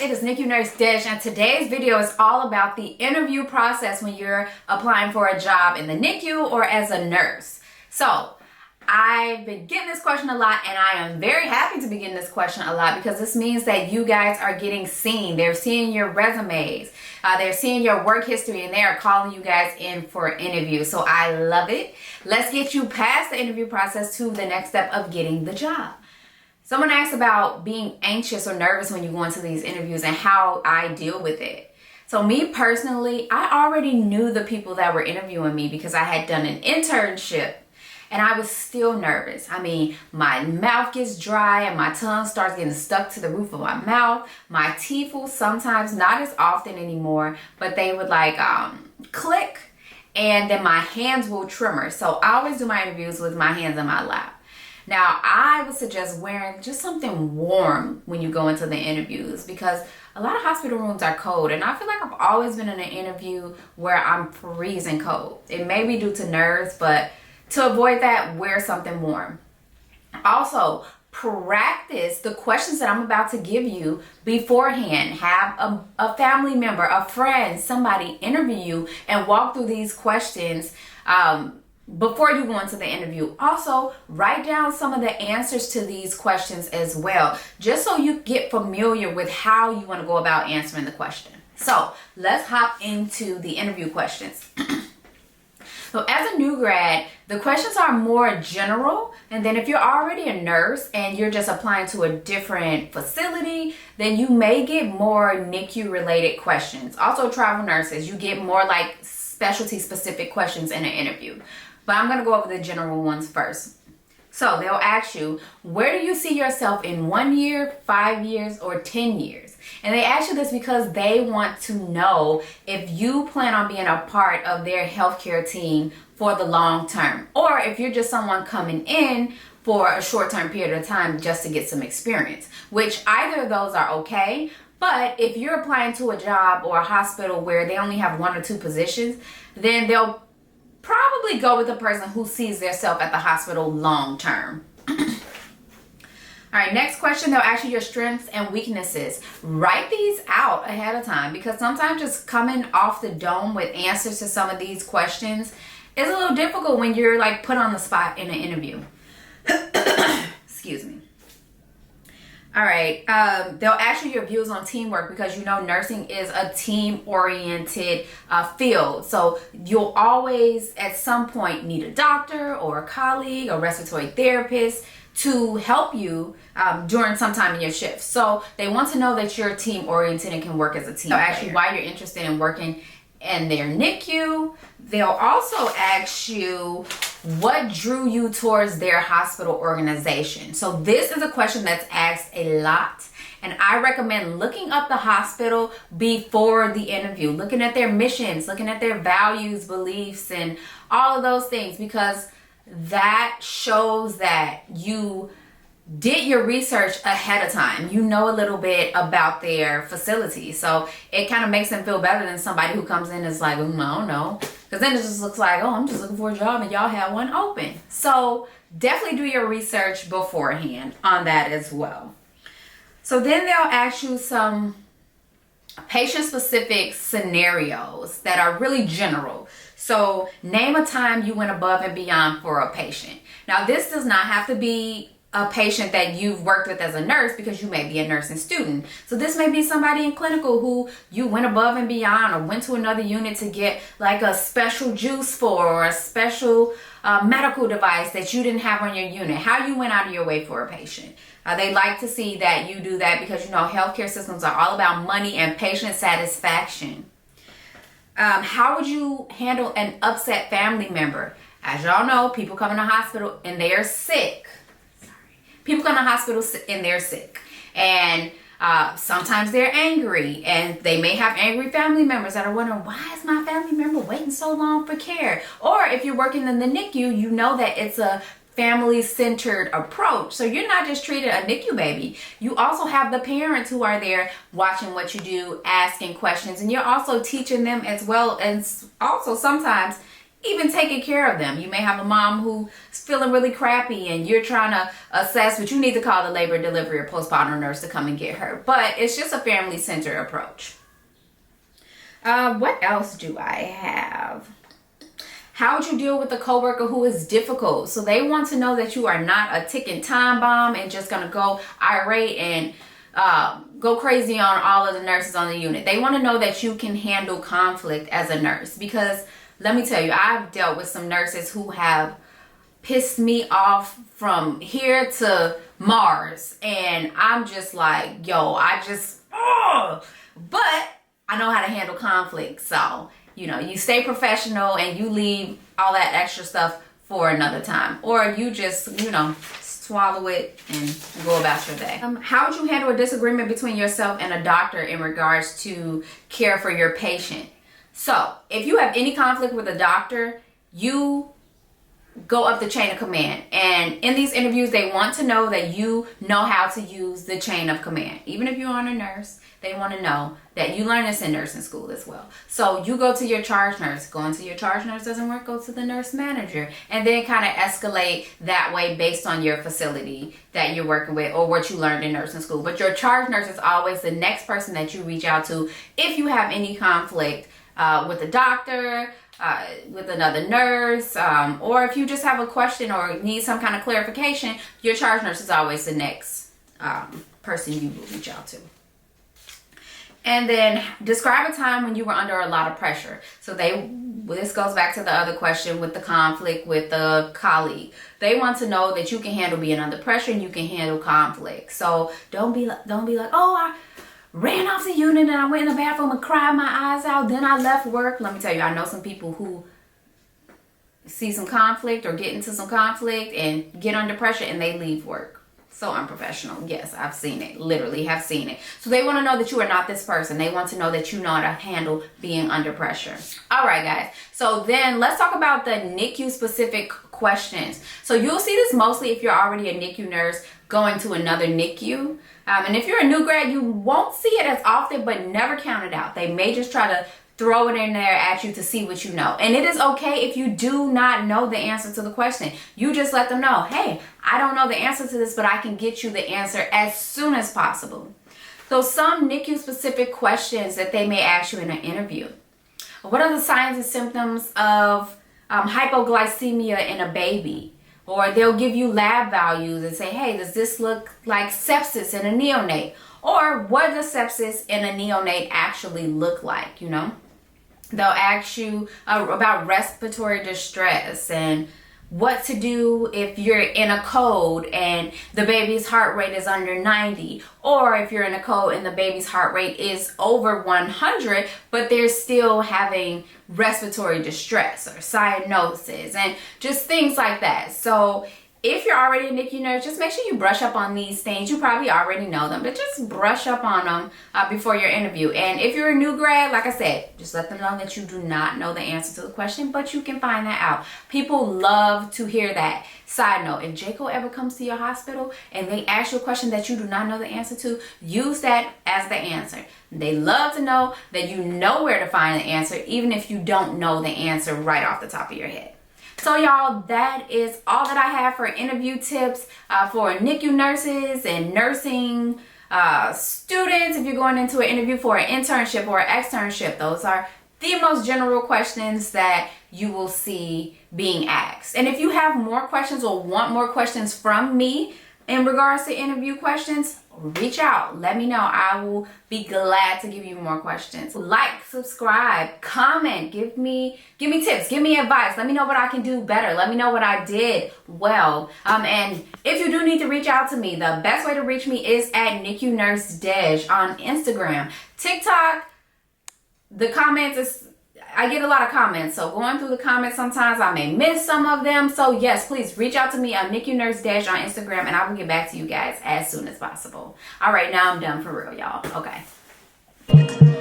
it is Nicu Nurse Dish, and today's video is all about the interview process when you're applying for a job in the NICU or as a nurse. So I've been getting this question a lot, and I am very happy to be getting this question a lot because this means that you guys are getting seen. They're seeing your resumes, they're seeing your work history, and they are calling you guys in for interviews. So I love it. Let's get you past the interview process to the next step of getting the job. Someone asked about being anxious or nervous when you go into these interviews and how I deal with it. So me personally, I already knew the people that were interviewing me because I had done an internship and I was still nervous. I mean, my mouth gets dry and my tongue starts getting stuck to the roof of my mouth. My teeth will sometimes, not as often anymore, but they would like click, and then my hands will tremor. So I always do my interviews with my hands in my lap. Now, I would suggest wearing just something warm when you go into the interviews because a lot of hospital rooms are cold, and I feel like I've always been in an interview where I'm freezing cold. It may be due to nerves, but to avoid that, wear something warm. Also, practice the questions that I'm about to give you beforehand. Have a family member, a friend, somebody interview you and walk through these questions before you go into the interview. Also, write down some of the answers to these questions as well, just so you get familiar with how you want to go about answering the question. So let's hop into the interview questions. So as a new grad, the questions are more general, and then if you're already a nurse and you're just applying to a different facility, then you may get more NICU related questions. Also, travel nurses, you get more like specialty specific questions in an interview. But I'm going to go over the general ones first. So they'll ask you, where do you see yourself in 1 year, 5 years, or 10 years? And they ask you this because they want to know if you plan on being a part of their healthcare team for the long term, or if you're just someone coming in for a short-term period of time just to get some experience, which either of those are okay. But if you're applying to a job or a hospital where they only have 1 or 2 positions, then they'll probably go with the person who sees themselves at the hospital long term. All right, next question, they'll ask you your strengths and weaknesses. Write these out ahead of time because sometimes just coming off the dome with answers to some of these questions is a little difficult when you're like put on the spot in an interview. Excuse me. All right, they'll ask you your views on teamwork because you know nursing is a team-oriented field. So you'll always, at some point, need a doctor or a colleague or respiratory therapist to help you during some time in your shift. So they want to know that you're team-oriented and can work as a team. They'll ask you why you're interested in working in their NICU. They'll also ask you what drew you towards their hospital organization. So this is a question that's asked a lot, and I recommend looking up the hospital before the interview, looking at their missions, looking at their values, beliefs, and all of those things, because that shows that you did your research ahead of time. You know a little bit about their facility. So it kind of makes them feel better than somebody who comes in and is like, I don't know. Because then it just looks like, oh, I'm just looking for a job and y'all have one open. So definitely do your research beforehand on that as well. So then they'll ask you some patient-specific scenarios that are really general. So name a time you went above and beyond for a patient. Now, this does not have to be a patient that you've worked with as a nurse because you may be a nursing student. So this may be somebody in clinical who you went above and beyond or went to another unit to get like a special juice for, or a special medical device that you didn't have on your unit. How you went out of your way for a patient. They like to see that you do that because you know healthcare systems are all about money and patient satisfaction. How would you handle an upset family member? As y'all know, people come in the hospital and they are sick. People come to the hospital and they're sick, and sometimes they're angry, and they may have angry family members that are wondering, why is my family member waiting so long for care? Or if you're working in the NICU, you know that it's a family-centered approach. So you're not just treating a NICU baby. You also have the parents who are there watching what you do, asking questions, and you're also teaching them as well. And also sometimes even taking care of them. You may have a mom who's feeling really crappy and you're trying to assess, but you need to call the labor, delivery, or postpartum nurse to come and get her. But it's just a family-centered approach. What else do I have? How would you deal with a coworker who is difficult? So they want to know that you are not a ticking time bomb and just going to go irate and go crazy on all of the nurses on the unit. They want to know that you can handle conflict as a nurse, because let me tell you, I've dealt with some nurses who have pissed me off from here to Mars, and I'm just like, yo, but I know how to handle conflict. So, you know, you stay professional and you leave all that extra stuff for another time, or you just, you know, swallow it and go about your day. How would you handle a disagreement between yourself and a doctor in regards to care for your patient? So if you have any conflict with a doctor, you go up the chain of command. And in these interviews, they want to know that you know how to use the chain of command. Even if you aren't a nurse, they want to know that you learn this in nursing school as well. So you go to your charge nurse. Going to your charge nurse doesn't work, go to the nurse manager. And then kind of escalate that way based on your facility that you're working with or what you learned in nursing school. But your charge nurse is always the next person that you reach out to if you have any conflict with a doctor, with another nurse, or if you just have a question or need some kind of clarification, your charge nurse is always the next person you will reach out to. And then describe a time when you were under a lot of pressure. So this goes back to the other question with the conflict with the colleague. They want to know that you can handle being under pressure and you can handle conflict. So don't be like, oh, I ran off the unit and I went in the bathroom and cried my eyes out. Then I left work. Let me tell you, I know some people who see some conflict or get into some conflict and get under pressure and they leave work. So unprofessional. Yes, I've seen it. Literally have seen it. So they want to know that you are not this person. They want to know that you know how to handle being under pressure. All right, guys. So then let's talk about the NICU specific questions. So you'll see this mostly if you're already a NICU nurse going to another NICU. And if you're a new grad, you won't see it as often, but never count it out. They may just try to throw it in there at you to see what you know. And it is okay if you do not know the answer to the question. You just let them know, hey, I don't know the answer to this, but I can get you the answer as soon as possible. So some NICU specific questions that they may ask you in an interview. What are the signs and symptoms of hypoglycemia in a baby? Or they'll give you lab values and say, hey, does this look like sepsis in a neonate? Or what does sepsis in a neonate actually look like, you know? They'll ask you about respiratory distress and what to do if you're in a code and the baby's heart rate is under 90, or if you're in a code and the baby's heart rate is over 100, but they're still having respiratory distress or cyanosis and just things like that. So if you're already a NICU nurse, just make sure you brush up on these things. You probably already know them, but just brush up on them before your interview. And if you're a new grad, like I said, just let them know that you do not know the answer to the question, but you can find that out. People love to hear that. Side note, if JCO ever comes to your hospital and they ask you a question that you do not know the answer to, use that as the answer. They love to know that you know where to find the answer, even if you don't know the answer right off the top of your head. So y'all, that is all that I have for interview tips for NICU nurses and nursing students. If you're going into an interview for an internship or an externship, those are the most general questions that you will see being asked. And if you have more questions or want more questions from me in regards to interview questions, reach out. Let me know. I will be glad to give you more questions. Like, subscribe, comment, give me tips, give me advice. Let me know what I can do better. Let me know what I did well. And if you do need to reach out to me, the best way to reach me is at NICU Nurse Dej on Instagram. TikTok, the comments is, I get a lot of comments, so going through the comments sometimes I may miss some of them. So yes, please reach out to me on NICU Nurse Dash on Instagram and I will get back to you guys as soon as possible. All right, now I'm done for real, y'all. Okay.